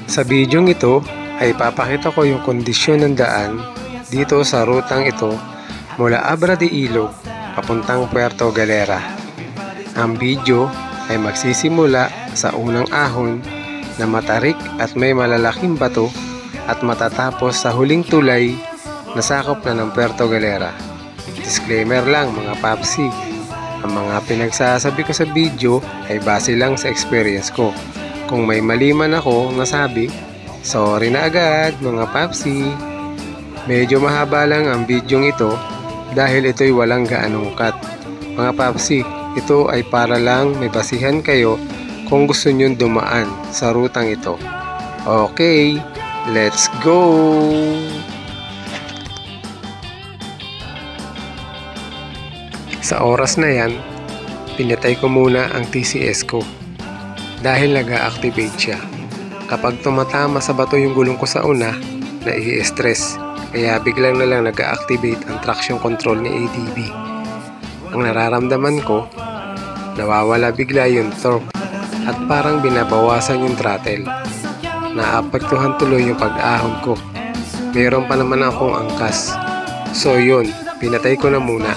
Sa bidyong ito ay papakita ko yung kondisyon ng daan dito sa rutang ito mula Abra de Ilog papuntang Puerto Galera. Ang video ay magsisimula sa unang ahon na matarik at may malalaking bato at matatapos sa huling tulay na sakop na ng Puerto Galera. Disclaimer lang mga papsi, ang mga pinagsasabi ko sa video ay base lang sa experience ko. Kung may mali man ako nasabi, sorry na agad mga papsi. Medyo mahaba lang ang bidyong ito dahil ito'y walang gaanong cut. Mga papsi, ito ay para lang may basihan kayo kung gusto nyong dumaan sa rutang ito. Okay, let's go! Sa oras na yan, pinatay ko muna ang TCS ko dahil nag-a-activate siya. Kapag tumatama sa bato yung gulong ko sa una, nai-stress. Kaya biglang na lang nag-a-activate ang traction control ni ADB. Ang nararamdaman ko, nawawala bigla yung torque at parang binabawasan yung throttle. Naapektuhan tuloy yung pag-ahon ko. Mayroon pa naman akong angkas. So yun, pinatay ko na muna.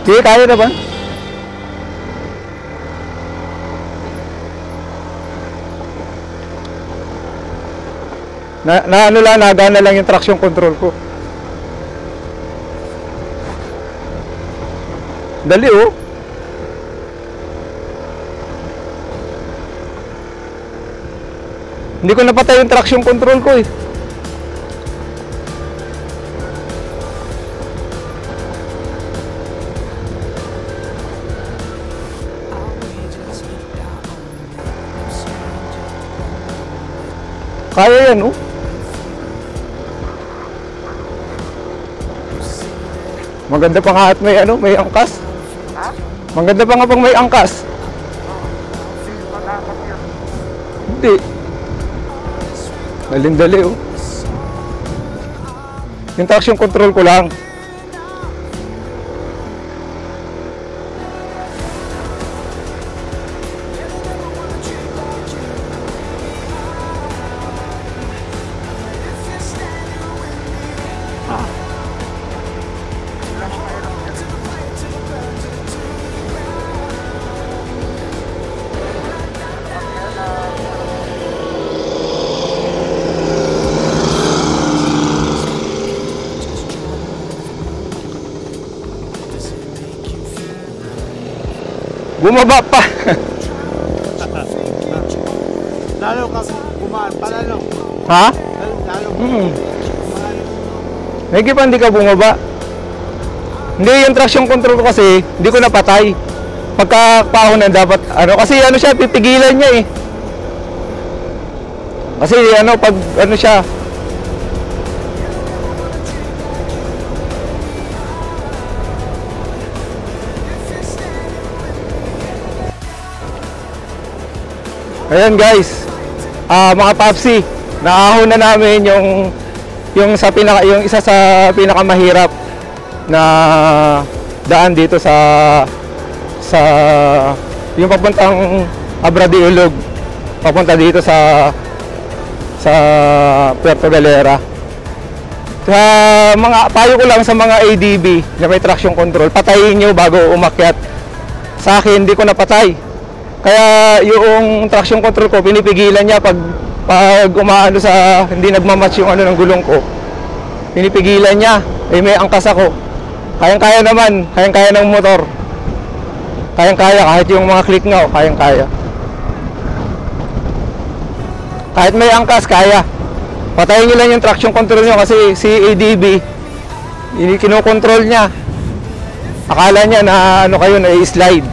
Sige, kaya na ba? Ano lang, nagana lang yung traction control ko. Dali oh. Hindi ko napatay yung traction control ko eh. Kaya yan, oh. Maganda pa nga at may ano, may angkas. Ha? Maganda pa nga pang may angkas. Hindi. Dalindali, oh. Yung traction control ko lang. Bumaba pa. Lalo kang bumaan pala, no? Ha? Lalo Hindi pa hindi ka bumaba. Hindi, yung traction control ko kasi hindi ko napatay. Pagka-pahonan dapat ano, kasi ano siya, pipigilan niya eh. Kasi ano, pag ano siya, ayan guys, mga papsi, naahon na namin yung isa sa pinakamahirap na daan dito sa yung papuntang Abra de Ilog, papunta dito sa Puerto Galera. Mga payo ko lang sa mga ADB na may traction control, patayin nyo bago umakyat. Sa akin, hindi ko napatay. Kaya yung traction control ko, pinipigilan niya pag pag umaano sa hindi nagmamatch yung ano ng gulong ko, pinipigilan niya. Eh may angkas ako. Kayang-kaya naman, kayang-kaya ng motor. Kayang-kaya kahit yung mga click nga, oh, kayang-kaya. Kahit may angkas, kaya. Patayin niyo lang yung traction control niyo kasi si ADB, kinokontrol niya. Akala niya na ano kayo, na i-slide.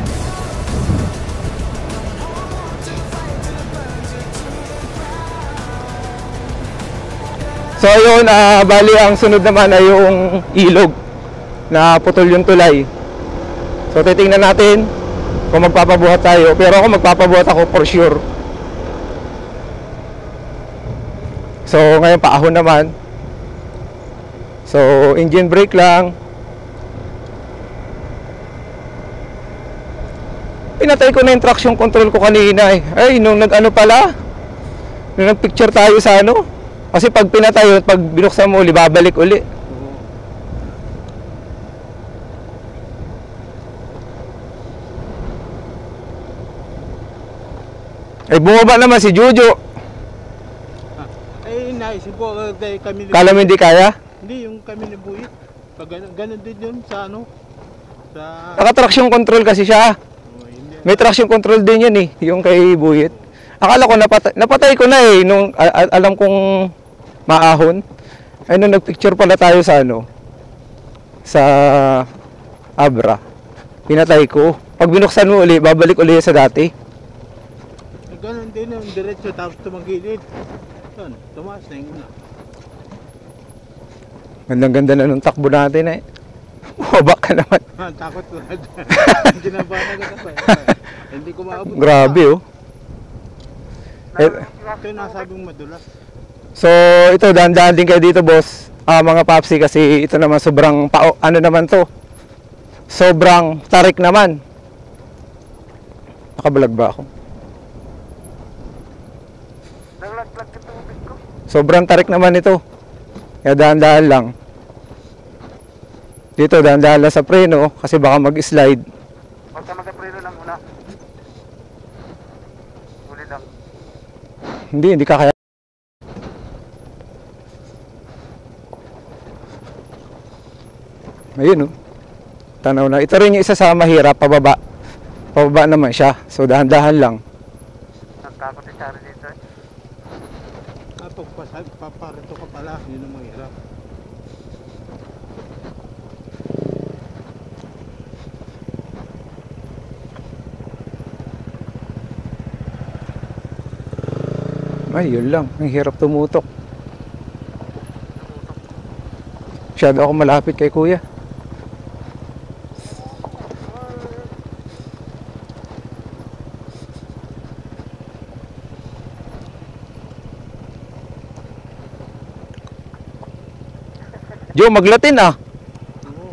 So yun, bali ang sunod naman ay yung ilog na putol yung tulay. So titingnan natin kung magpapabuhat tayo. Pero ako magpapabuhat ako for sure. So ngayon paahon naman. So engine brake lang. Pinatay ko na yung traction control ko kanina eh. Ay, nung nag-ano pala, nung nag-picture tayo sa ano. Kasi pag pinatay yun, pag binuksan mo uli, babalik uli. Eh, bumaba naman si Jojo. Eh, naisip ko, kami ni Kala mo hindi kaya? Hindi, yung kami ni Buhit. Pag ganun din yun sa ano? Sa... Naka-traction control kasi siya. Oh, hindi. May traction control din yun eh, yung kay Buyit. Akala ko napatay ko na eh, nung alam kong maahon. Ay nung nagpicture pala tayo sa ano, sa Abra. Pinatay ko. Pag binuksan mo uli, babalik uli sa dati. Ganun din yung diretso tapos tumagilid. Yun, tumaas na yung una. Gandang-ganda na nung takbo natin eh. Bumaba ka naman. Takot ko na dyan. Ginabahan na ako. Hindi ko maabot. Grabe oh. Ito yung nasabing madulas. So ito, dahan-dahan din kayo dito boss, mga papsi, kasi ito naman sobrang ano naman to, sobrang tarik naman. Nakabalag ba ako? Sobrang tarik naman ito, kaya dahan-dahan lang. Dito dahan-dahan lang sa preno kasi baka mag-slide. Huwag ka mag-preno lang muna. Uli lang. Hindi kakaya. Ayun oh. Tanaw na. Ito rin yung isa sa mahirap, pababa. Pababa naman siya. So dahan-dahan lang. Nagtakot si Chari dito eh. Kapag paparito ka pala, yun ang mahirap. Ay, yun lang. Ang hirap tumutok. Masyado ako malapit kay kuya. Joe, maglatin ah. Oo.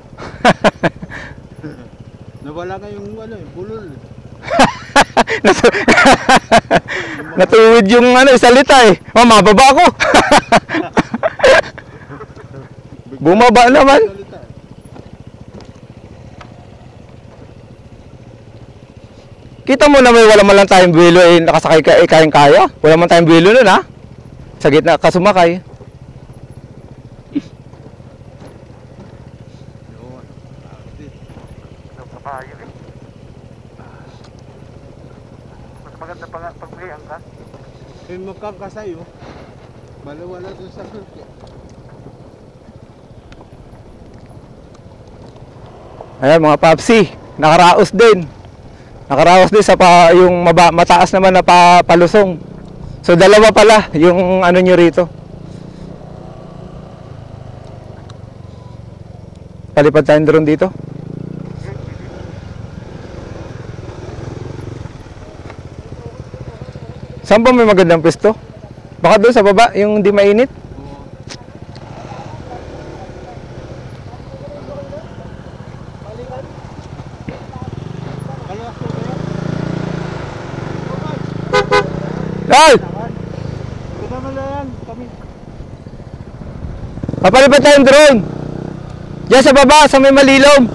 Nawala nga yung ano, yung bulol. Natuwid yung ano, salita eh. Oh, mababa ako. Bumaba naman. Kita mo na may wala man lang tayong buwelo eh, nakasakay ka eh, kayang-kaya. Wala man tayong buwelo nun ha. Sa gitna ka sumakay. Mas maganda pa nga pag may angkas. May magkakasayo. Balawala dun sa sulke. Ayan mga papsi, nakaraos din. Nakaraos din sa yung mataas naman na palusong. So dalawa pala yung ano nyo rito. Palipad tayong drone dito. Saan ba may magandang pwesto? Baka doon sa baba, yung hindi mainit. Ay! Kita mo na yan, kami. Papalipad tayong drone. Diyan sa baba, sa may malilom.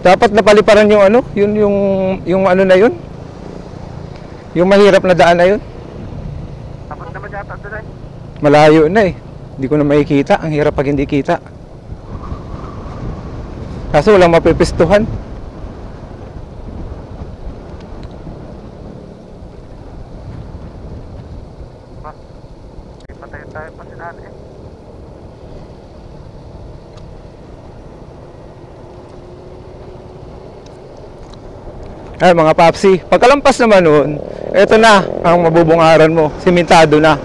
Dapat napaliparan yung ano, yung ano na yun. Yung mahirap na daan na yun. Tapos naman yata doon ay. Malayo na eh. Hindi ko na makikita. Ang hirap pag hindi kita. Kaso walang mapipistuhan. Patay tayo pa sila eh. Ay mga papsi, pagkalampas naman noon, eto na ang mabubungaran mo. Simentado na.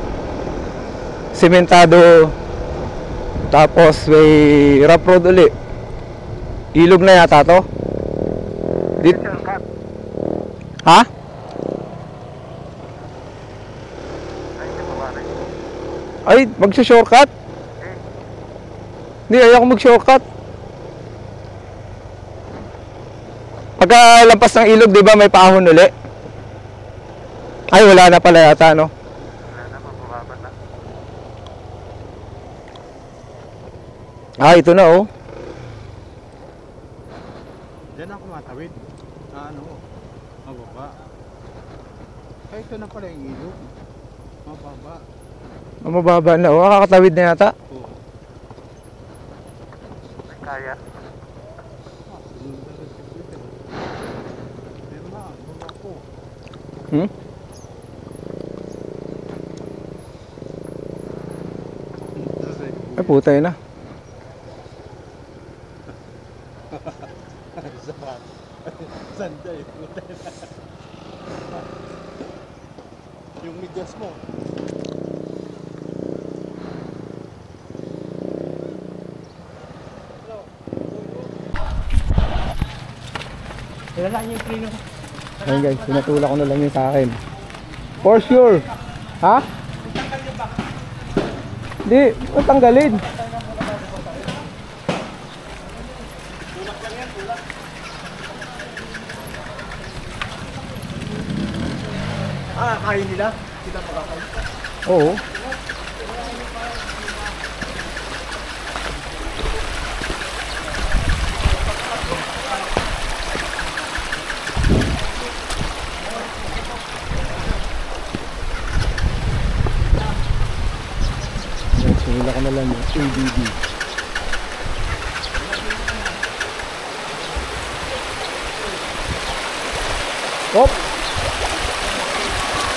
Simentado. Tapos may rough road uli. Ilog na yata to. Shortcut. Ha? Ay, hindi pa pare. Ay, magsha-shortcut? Eh, Hindi, ayoko mag-shortcut. Pagka lampas ng ilog, di ba may paahon uli? Ay, wala na pala yata, no? wala na, mabababa na. Ah, ito na, oh. Diyan ako matawid. Ano, mababa. Ay, ito na pala yung ilog. Mababa. Ang mababa na, oh. Kakatawid na yata. Oo. Ay, kaya. Hmm? Ay, putay na. Sanday. Yung midyas mo. Ayun guys, pinatula ko na lang yun sa akin. For sure. Ha? Hindi, matanggalin. Ah, kain nila? Kita makakain. Oo. Sinila ko na lang yung ABB. Hop!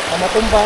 Kamatumba.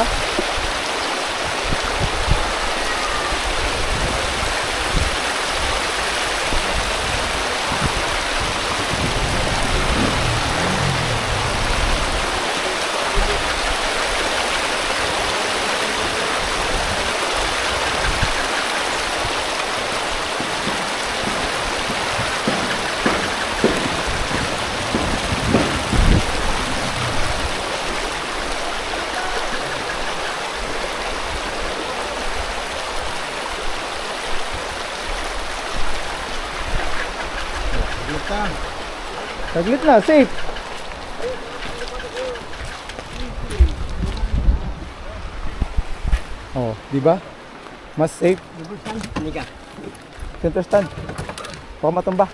Saglit na, safe. Oh, di ba? Mas safe. Center stand. Baka matumba.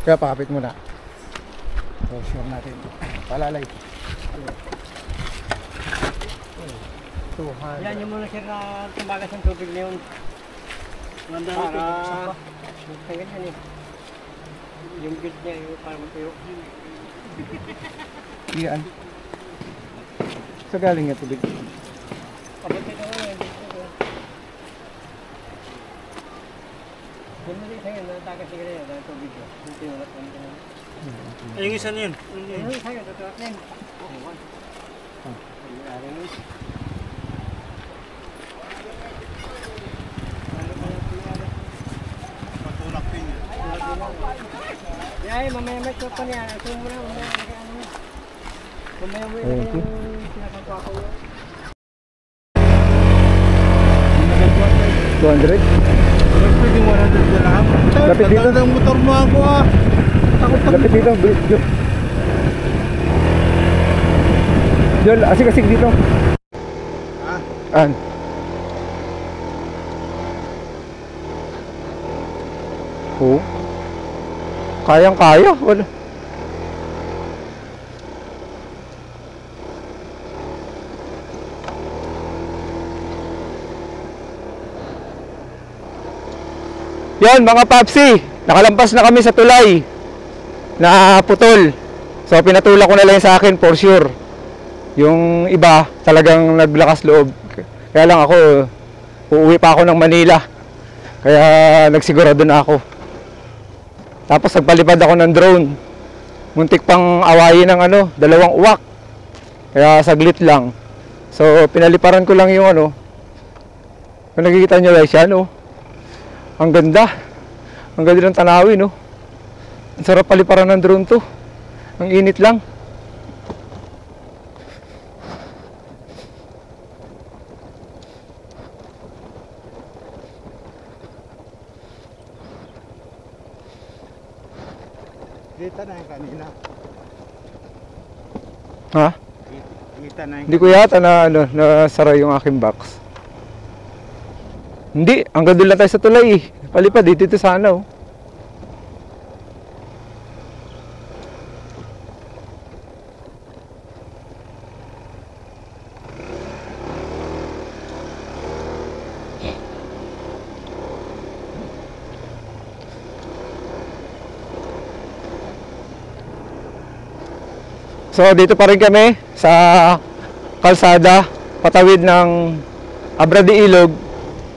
Kaya pakapit muna. So, sure natin. Palalay. 200. Yan yung muna sir na tumagas ng tubig na yun. Para ganyan eh. Yung build niya yung parang matuyo. Iyan. So galing nga tubig. Pagkatay na nga yun. Yung mali sa'yo, natagas sigara yun, ang tubig yun. Yung tinulak lang yun. Yung isa na yun. Yung sa'yo, tutulak na yun. Ay, ano yun. Patulak din yun. Ay, mamaya may pa niya. Ito mo na, mamaya ano niya. Mamaya mo Thank you. yung sinakagwa ko yun. 200? Pwede 100 na lang. Lapit dito. Tagal ng motor mo ako ah. Takot pa. Lapit dito. Jol, asik-asik dito. Ah, An. Oh. Kayang-kaya. Wala. Yan mga papsi, nakalampas na kami sa tulay na putol. So pinatulak ko na lang sa akin for sure. Yung iba talagang naglakas loob. Kaya lang ako, uuwi pa ako ng Manila. Kaya nagsigurado na ako. Tapos nagpalipad ako ng drone. Muntik pang awayin ng dalawang uwak. Kaya saglit lang. So pinaliparan ko lang yung Kung nakikita nyo guys yan ang ganda. Ang ganda ng tanawin Ang sarap paliparan ng drone to. Ang init lang. Kita na yung kanina. Ha? Kita na yung Hindi ko yata nasara yung aking box. Hindi, hanggang doon lang tayo sa tulay Palipad dito sana So dito pa rin kami sa kalsada patawid ng Abra de Ilog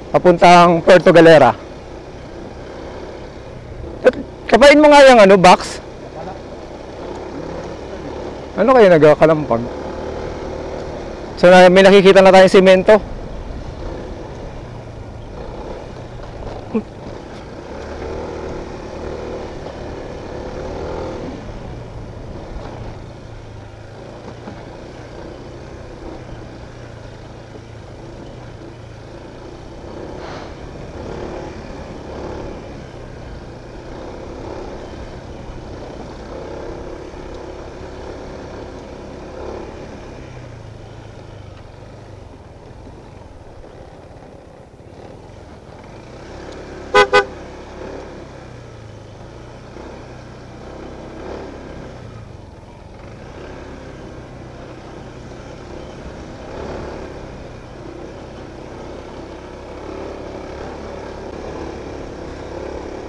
papuntang Puerto Galera. Kapain mo nga yung box. Ano kayo nagkakalampag? So may nakikita na tayong semento.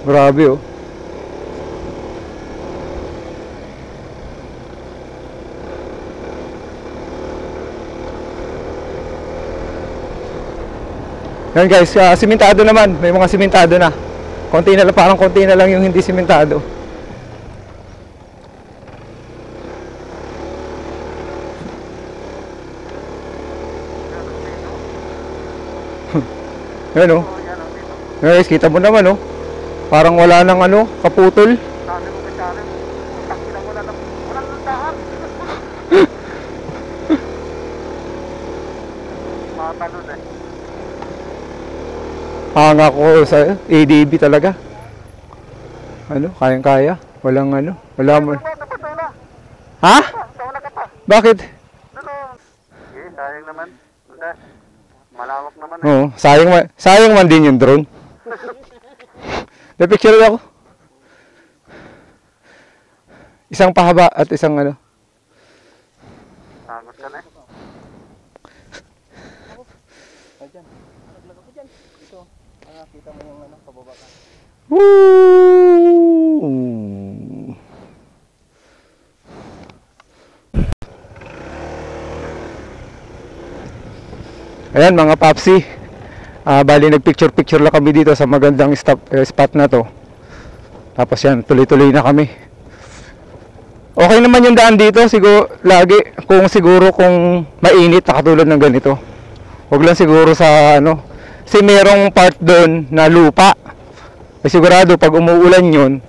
Grabe Yan guys, simentado naman. May mga simentado na. Konti na lang, parang konti na lang yung hindi simentado. Yan guys, kita mo naman parang wala nang kaputol. sabi ko kay Karen, takina mo na walang landahan. Matalon Hanga ko sa ADB talaga. Kayang-kaya. Wala mo. Ha? Bakit? Sayang naman. Malawak naman Oo, sayang man din yung drone. Picture ako. Isang pahaba at isang Sangot ka na kita mo yung pababa ka. Woo! Ayan mga papsi, bali nagpicture lang kami dito sa magandang spot na to. Tapos yan, tuloy-tuloy na kami. Okay naman yung daan dito, siguro lagi kung mainit na katulad ng ganito. Huwag lang siguro sa kasi merong part doon na lupa. Sigurado pag umuulan yun,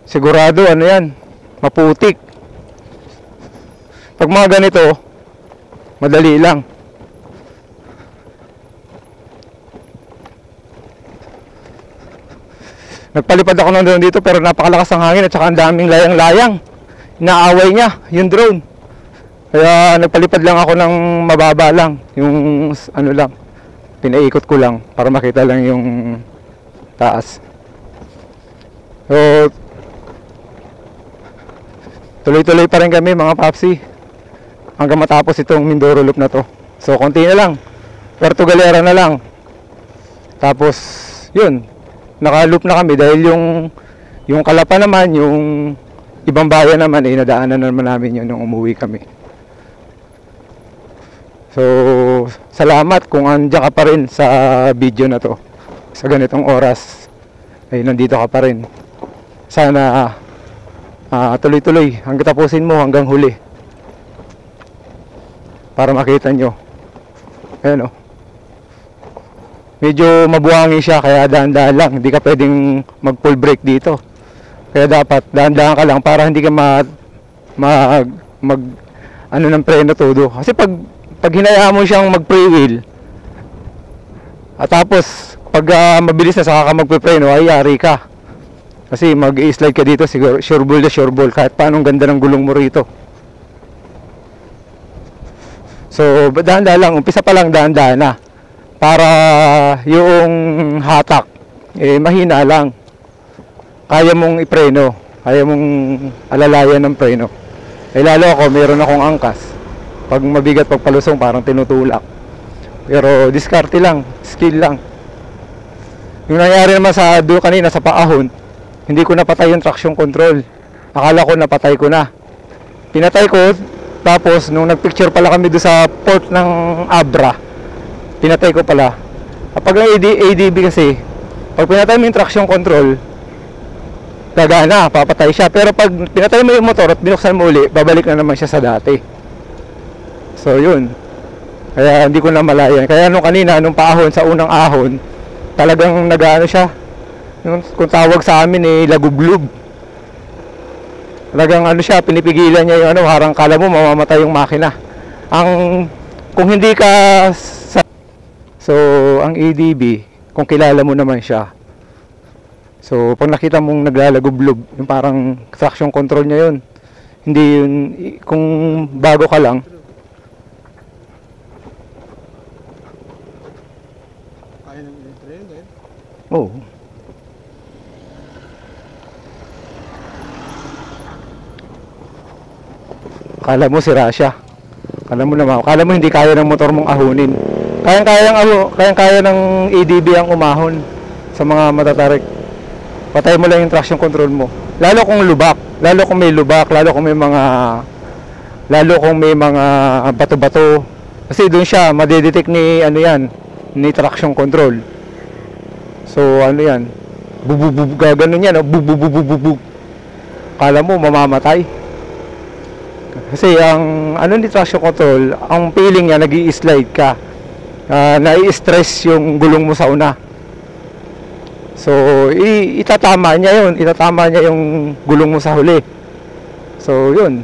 sigurado yan, maputik. Pag mga ganito, madali lang. Nagpalipad ako ng drone dito pero napakalakas ang hangin at saka ang daming layang-layang. Inaaway niya yung drone. Kaya nagpalipad lang ako ng mababa lang. Yung lang. Pinaikot ko lang para makita lang yung taas. So tuloy-tuloy pa rin kami mga papsi hanggang matapos itong Mindoro Loop na to. So konti na lang, Puerto Galera na lang. Tapos yun, naka-loop na kami dahil yung Kalapa naman, yung ibang bayan naman nadaanan naman namin yun nung umuwi kami. So salamat kung andiyan ka pa rin sa video na to sa ganitong oras ay nandito ka pa rin. Sana tuloy-tuloy hanggang tapusin mo hanggang huli para makita nyo. Ayan o, medyo mabuhangin siya kaya dahan-dahan lang, hindi ka pwedeng mag full brake dito, kaya dapat dahan-dahan ka lang para hindi ka ano ng preno todo. Kasi pag hinayaan mo siyang mag pre-wheel at tapos pag mabilis na saka ka magpe-preno ay yari ka. Kasi mag-i-slide ka dito, siguro sure ball kahit paano ang ganda ng gulong mo rito. So dahan-dahan lang, umpisa pa lang dahan-dahan na para yung hatak mahina lang. Kaya mong ipreno, kaya mong alalayan ng preno. Lalo ako, meron akong angkas. Pag mabigat, pag palusong, parang tinutulak. Pero diskarte lang, skill lang. Yung nangyari naman sa dulo kanina sa paahon, hindi ko napatay yung traction control. Akala ko napatay ko na. Pinatay ko, tapos nung nagpicture pala kami doon sa port ng Abra, pinatay ko pala. Kapag ang ADB kasi, pag pinatay mo yung traction control, gagana, papatay siya. Pero pag pinatay mo yung motor at binuksan mo uli, babalik na naman siya sa dati. So yun. Kaya hindi ko na malayan. Kaya nung kanina, nung paahon, sa unang ahon, talagang nag-ano siya. Yung kung tawag sa amin lagublub. Talagang ano siya, pinipigilan niya yung harang kala mo mamamatay yung makina. Kung hindi ka so ang ADB, kung kilala mo naman siya. So pag nakita mong naglalagublob, yung parang traction control niya yun. Hindi yun, kung bago ka lang. Kaya ng train din. Oh. Kala mo si Rasha. Kala mo naman, kala mo hindi kaya ng motor mong ahunin. Kayang-kaya ng ADB ang umahon sa mga matatarik. Patay mo lang yung traction control mo. Lalo kung lubak, lalo kung may lubak, lalo kung may mga bato-bato. Kasi doon siya madedetect ni ni traction control. So ano yan? Bububub gaganon yan, bububububub. Kala mo mamamatay. Kasi ang ni traction control, ang feeling niya nag-i-slide ka. Nai-stress yung gulong mo sa una. So itatama niya yung gulong mo sa huli. So yun.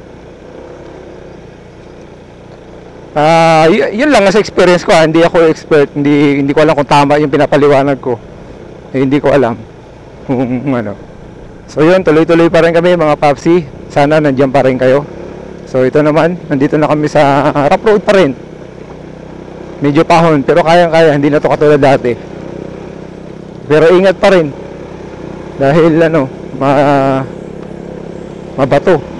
Yun lang sa experience ko. Hindi ako expert, hindi ko alam kung tama yung pinapaliwanag ko. Hindi ko alam kung ano. So yun, tuloy-tuloy pa rin kami mga papsi. Sana nandiyan pa rin kayo. So ito naman, nandito na kami sa rough road pa rin. Medyo pahon, pero kayang-kaya, hindi na to katulad dati. Pero ingat pa rin. Dahil mabato.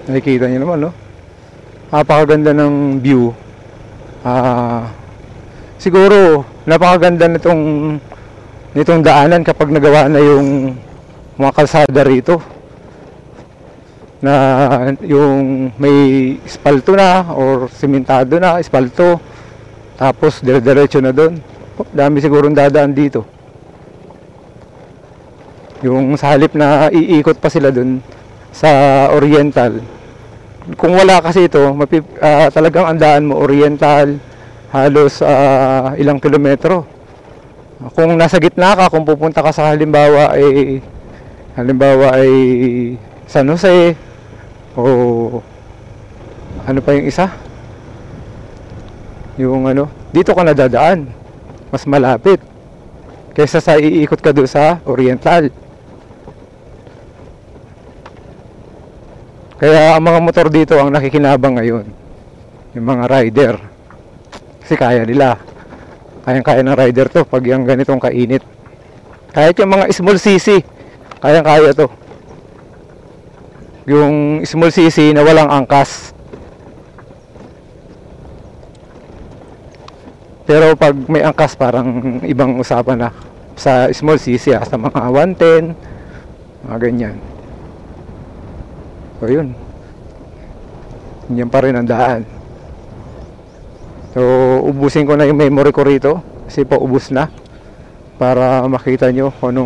Nakikita niyo naman, no? Napakaganda ng view. Siguro napakaganda nitong daanan kapag nagawa na yung mga kalsada rito. Na yung may espalto na or simentado na, espalto. Tapos dire-diretso na doon. Dami sigurong dadaan dito. Yung sa halip na iikot pa sila doon sa Oriental. Kung wala kasi ito, talagang andaan mo Oriental, halos ilang kilometro. Kung nasa gitna ka, kung pupunta ka sa halimbawa ay San Jose o ano pa yung isa? Yung ano, dito ka nadadaan. Mas malapit. Kaysa sa iikot ka doon sa Oriental. Kaya ang mga motor dito ang nakikinabang ngayon. Yung mga rider. Kasi kaya nila. Kayang-kaya ng rider to pag yung ganitong kainit. Kahit yung mga small cc, kayang-kaya to. Yung small cc na walang angkas. Pero pag may angkas, parang ibang usapan na. Sa small cc, sa mga 110, mga ganyan. So yun. Yan pa rin ang daan. So ubusin ko na yung memory ko rito. Kasi paubos na. Para makita nyo kung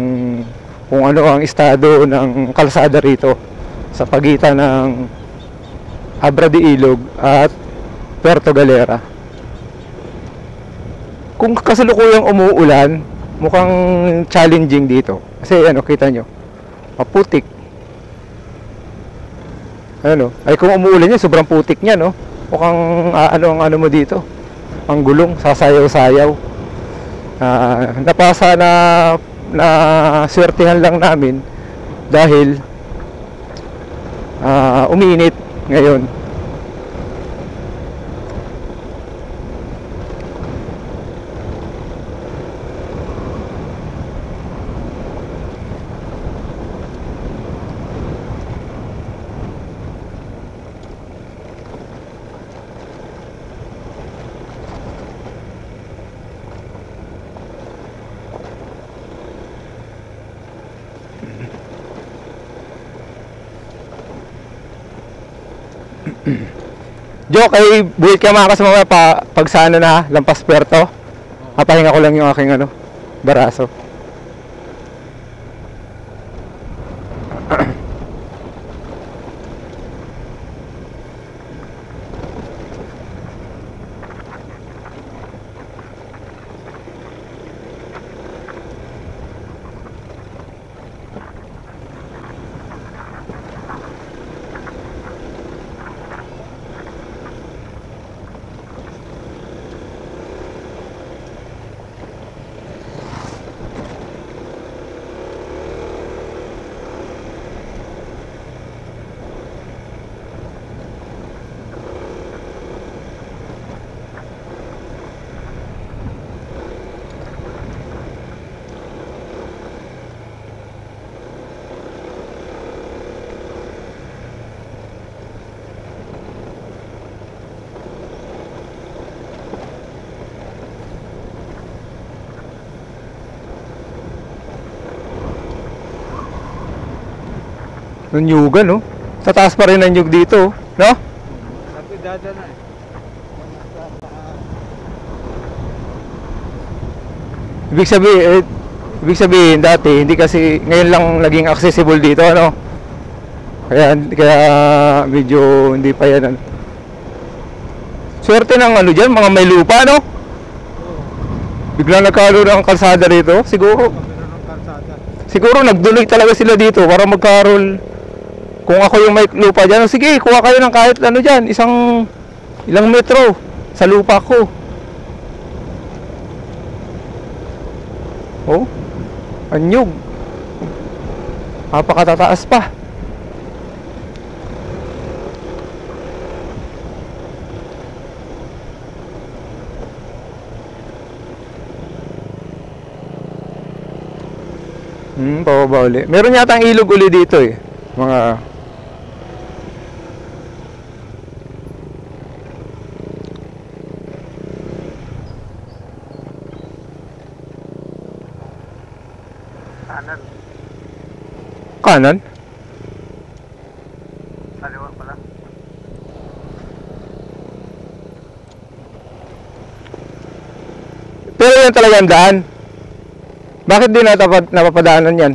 ano ang estado ng kalsada rito. Sa pagitan ng Abra de Ilog at Puerto Galera. Kung kasalukuyang umuulan, mukhang challenging dito. Kasi ano, kita nyo, maputik. Ano, ay kung umuulan yan, sobrang putik niya, no? Mukhang ano ang ano mo dito. Ang gulong, sasayaw-sayaw. Napasa na swertihan lang namin dahil umiinit ngayon. Joke, ay buhit ka mga kasama pag sa ano na, lampas Puerto. Papahinga ko lang yung aking ano, baraso. Nanyugan, no? Sa taas pa rin ang nyug dito, no? Sabi dada na eh. Ibig sabihin dati hindi kasi ngayon lang naging accessible dito, ano? Kaya medyo hindi pa yan. Ano. Swerte ng ano diyan, mga may lupa, no? Biglang nagkaroon ng kalsada rito, siguro. Siguro nagduloy talaga sila dito para magkaroon. Kung ako yung may lupa dyan, sige, kuha kayo ng kahit ano dyan, ilang metro sa lupa ko. Oh, anyog. Napakatataas pa. Pababa uli. Meron yatang ilog uli dito eh. Mga kanan? Kaliwa pala. Pero yan talaga ang daan. Bakit di napapadaanan yan?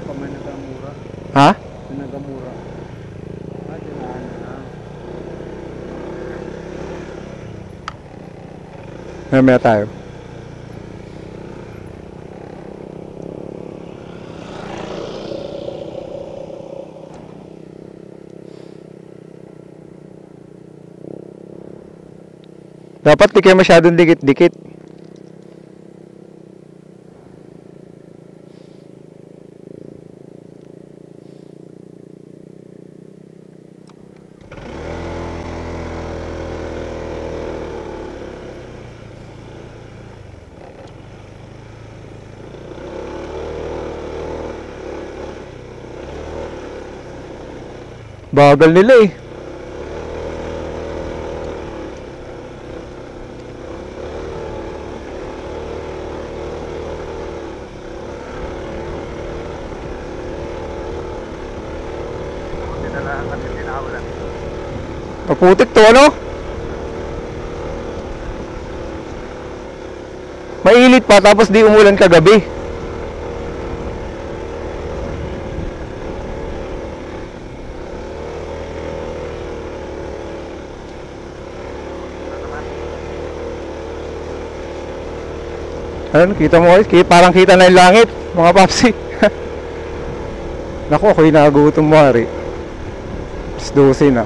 Kamay nagamura. Ha? Nagamura. Dinaan na. Mamaya tayo. Dapat di kayo masyadong dikit-dikit. Bagal nila eh. Maputik to ano? Mainit pa tapos di umulan kagabi. Ano, kita mo guys? Parang kita na yung langit, mga papsi. Naku, ako'y nagutom mari. 12 na.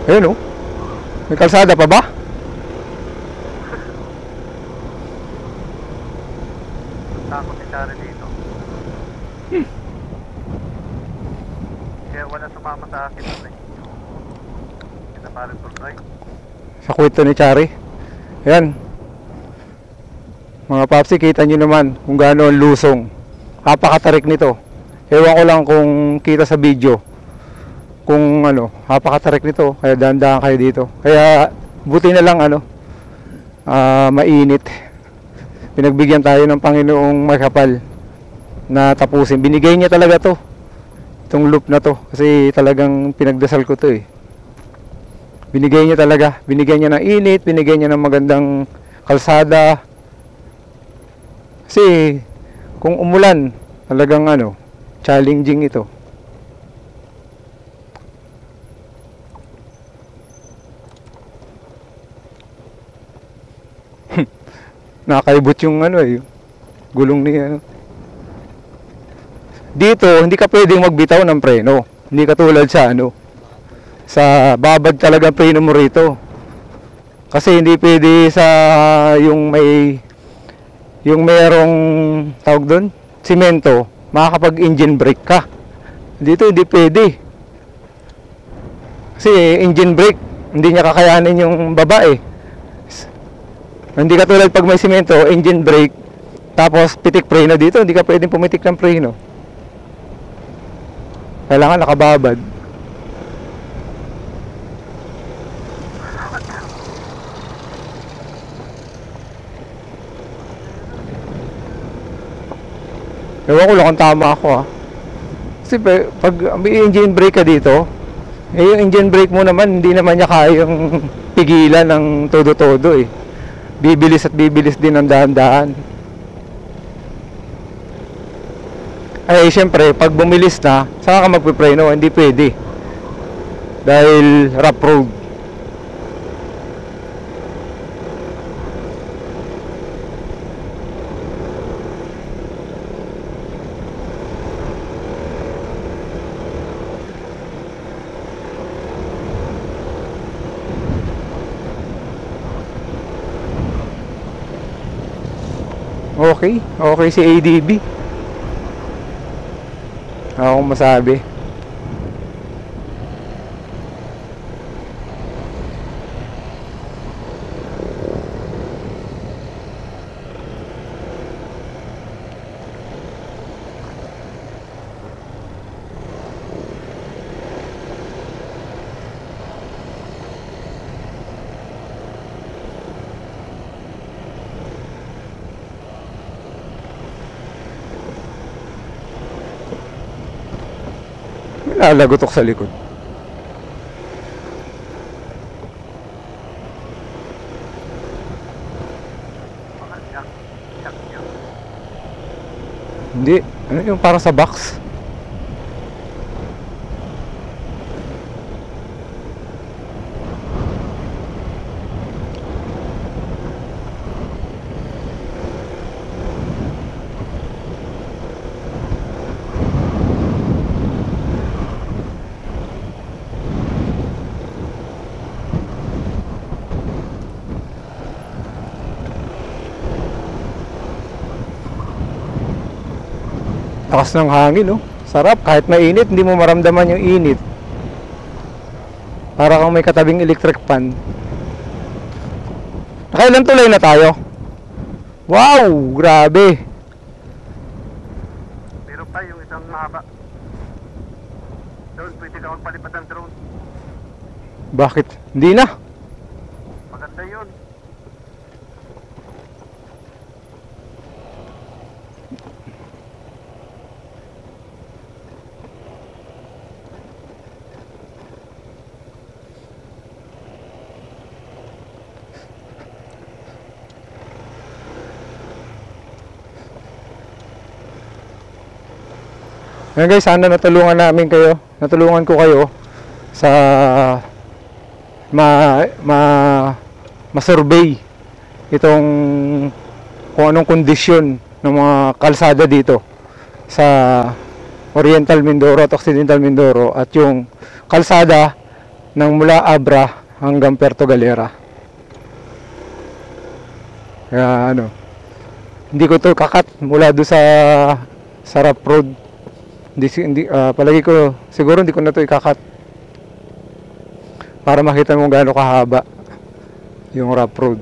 Ayun oh. May kalsada pa ba? Takot si Chari dito. Kaya wala sumama sa akin doon eh. Kita parang tuloy. Sa kwento ni Chari. Ayan. Mga papsi, kita nyo naman kung gaano ang lusong. Napakatarik nito. Ewan ko lang kung kita sa video. Kung ano, napakatarik nito. Kaya dahan-dahan kayo dito. Kaya buti na lang ano, mainit. Pinagbigyan tayo ng Panginoong makapal na tapusin. Binigay niya talaga to. Itong loop na to. Kasi talagang pinagdasal ko to eh. Binigay niya talaga. Binigay niya ng init. Binigay niya ng magandang kalsada. Kasi kung umulan, talagang ano, challenging ito. Nakaibot yung ano eh, gulong ni ano. Dito, hindi ka pwedeng magbitaw ng preno. Hindi katulad sa ano, sa babad talaga preno mo rito. Kasi hindi pwede sa yung mayroong tawag doon, simento, makakapag engine brake ka. Dito hindi pwede. Kasi engine brake, hindi niya kakayanin yung baba eh. Hindi katulad pag may simento, engine brake, tapos pitik preno dito, hindi ka pwedeng pumitik ng preno. Kailangan nakababad. Ewan ko lang kung tama ako ah. Kasi pag may engine brake ka dito, eh yung engine brake mo naman, hindi naman niya kayang pigilan ng todo-todo eh. Bibilis at bibilis din ng dahan-dahan. Ay syempre, pag bumilis na, saka ka magpipreno, hindi pwede. Dahil rough road. Okay, okay si ADB. Ako masabi. Lalagotok sa likod. Hindi, ano yung parang sa box? Lakas ng hangin, oh. Sarap, kahit mainit, hindi mo maramdaman yung init. Para kang may katabing electric fan. Nakailan tuloy na tayo? Wow, grabe. Meron pa yung isang mahaba. Doon, pwede ka magpalipad ng drone. Bakit? Hindi na. Maganda yun. Ngayon guys, sana natulungan namin kayo. Natulungan ko kayo sa ma-survey itong kung anong kondisyon ng mga kalsada dito sa Oriental Mindoro at Occidental Mindoro at yung kalsada ng mula Abra hanggang Puerto Galera. Kaya hindi ko to kakat mula do sa Sarap Road. Palagi ko siguro hindi ko na to ikakat para makita mo gaano kahaba yung rough road.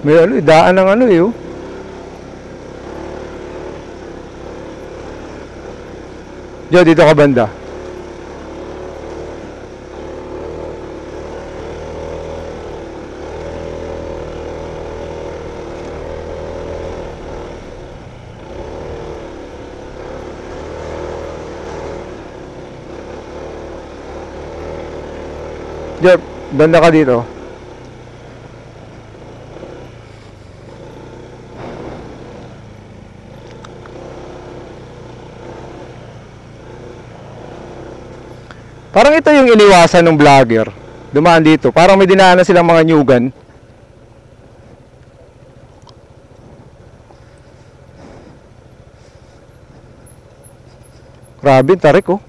May daan ng oh. Diyo, dito ka banda. Jeff, banda ka dito. Parang ito yung iniwasan ng vlogger. Dumaan dito. Parang may dinaanan silang mga nyugan. Grabe, tarik oh.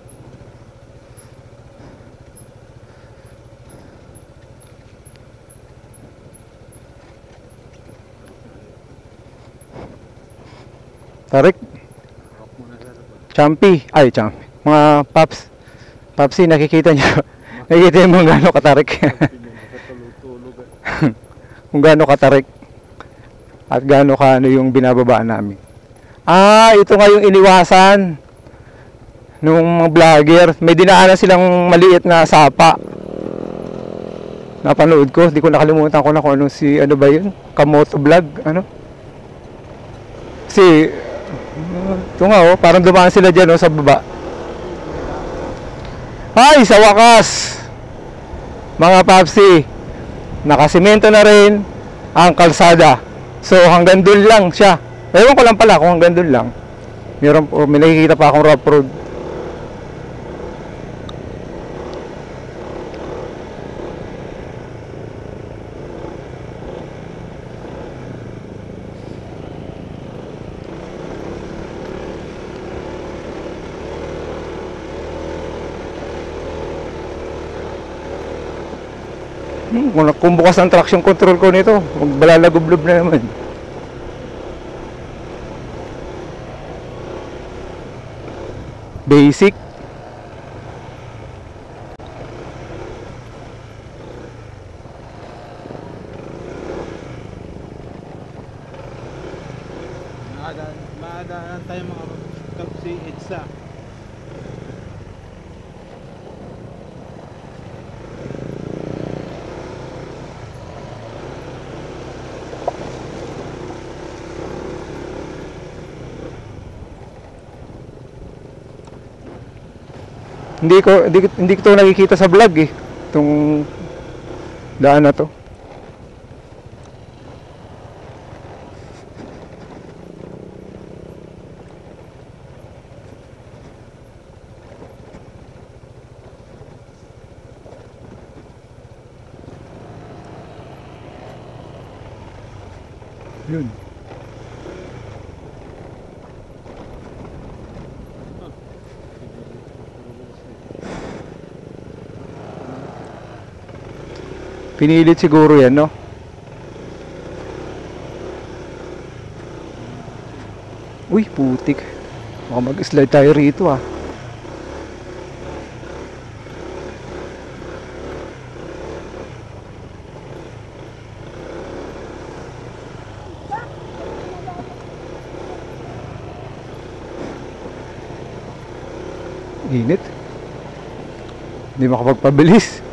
Tarik. Champi. Ay, champi. Mga paps. Papsi, nakikita niyo. Nakikita niyo kung gaano katarik. Kung gaano katarik. At gaano yung binababaan namin. Ah, ito nga yung iniwasan nung mga vlogger. May dinaanan silang maliit na sapa. Napanood ko. Di ko nakalimutan ko na kung ano ano ba yun? Kamoto vlog. Kasi ito nga oh, parang dumaan sila dyan oh, sa baba. Ay, sa wakas mga papsi, nakasimento na rin ang kalsada. So hanggang doon lang siya. Ewan ko lang pala kung hanggang doon lang. May nakikita pa akong rough road. Kung bukas ang traction control ko nito, magbalalagublob na naman. Basic. Maadaan tayo mga kapsi EDSA. Hindi ko to nakikita sa vlog eh. Itong daan na to. Yun. Pinilit siguro yan, no? Uy, putik. Baka mag-slide tayo rito, ah. Init. Hindi makapagpabilis.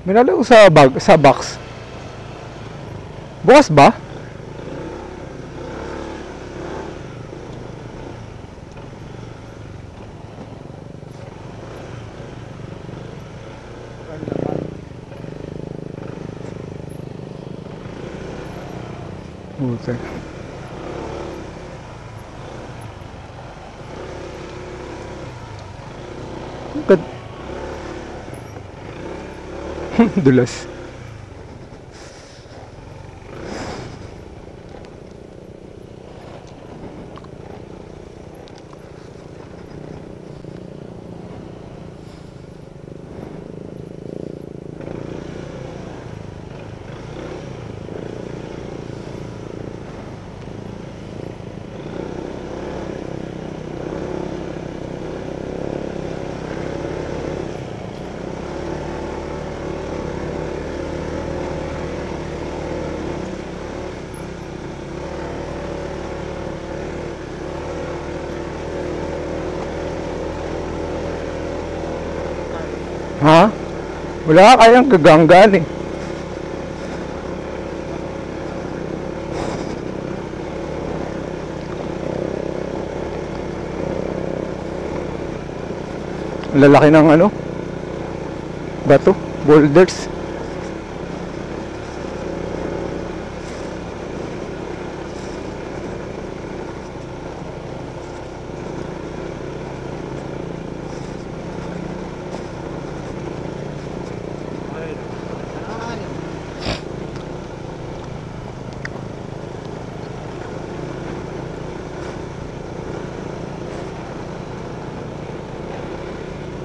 May nalaro sa bag, sa box. Bukas ba? Okay. Good. Dulas. Ha? Wala ka kayang gaganggan eh. Lalaki ng ano? Bato? Boulders?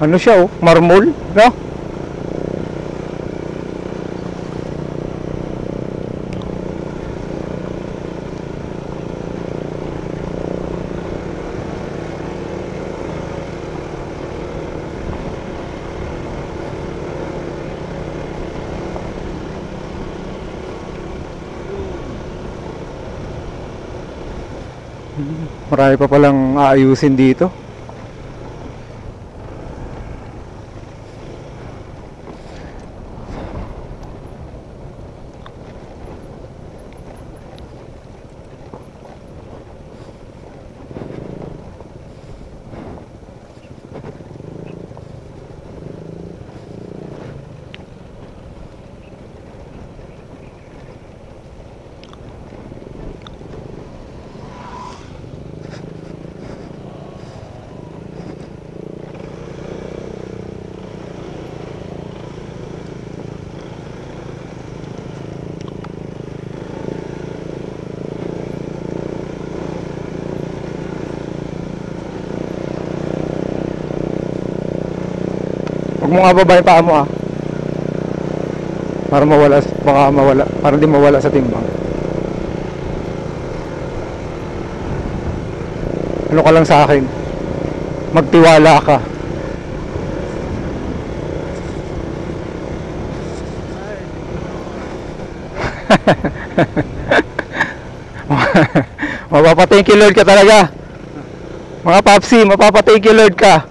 Ano siya, oh? Marmol, no? Marami pa palang aayusin dito. Huwag mo nga baba yung paa mo, ah. Para mawala, baka mawala, para di mawala sa timbang. Ano ka lang sa akin? Magtiwala ka. Mapapa-thank you Lord ka talaga. Mga Papsi, mapapa-thank you Lord ka.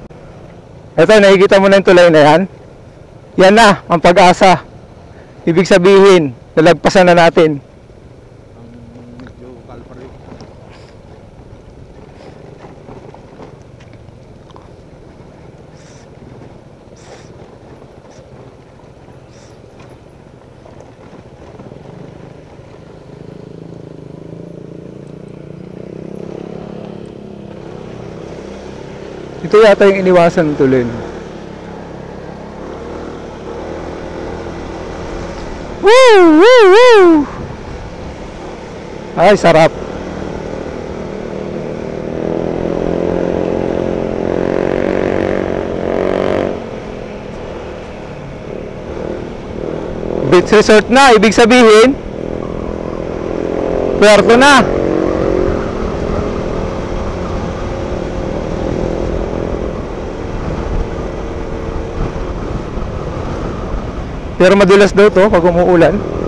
Ito, nakikita mo na yung tulay na yan. Yan na, ang pag-asa. Ibig sabihin, nalagpasan na natin. Ang medyo kalpari. Ito yata yung iniwasan tulin. Woo! Woo! Woo! Ay, sarap. Beach resort na, ibig sabihin puerto na. Pero madulas daw to pag umuulan.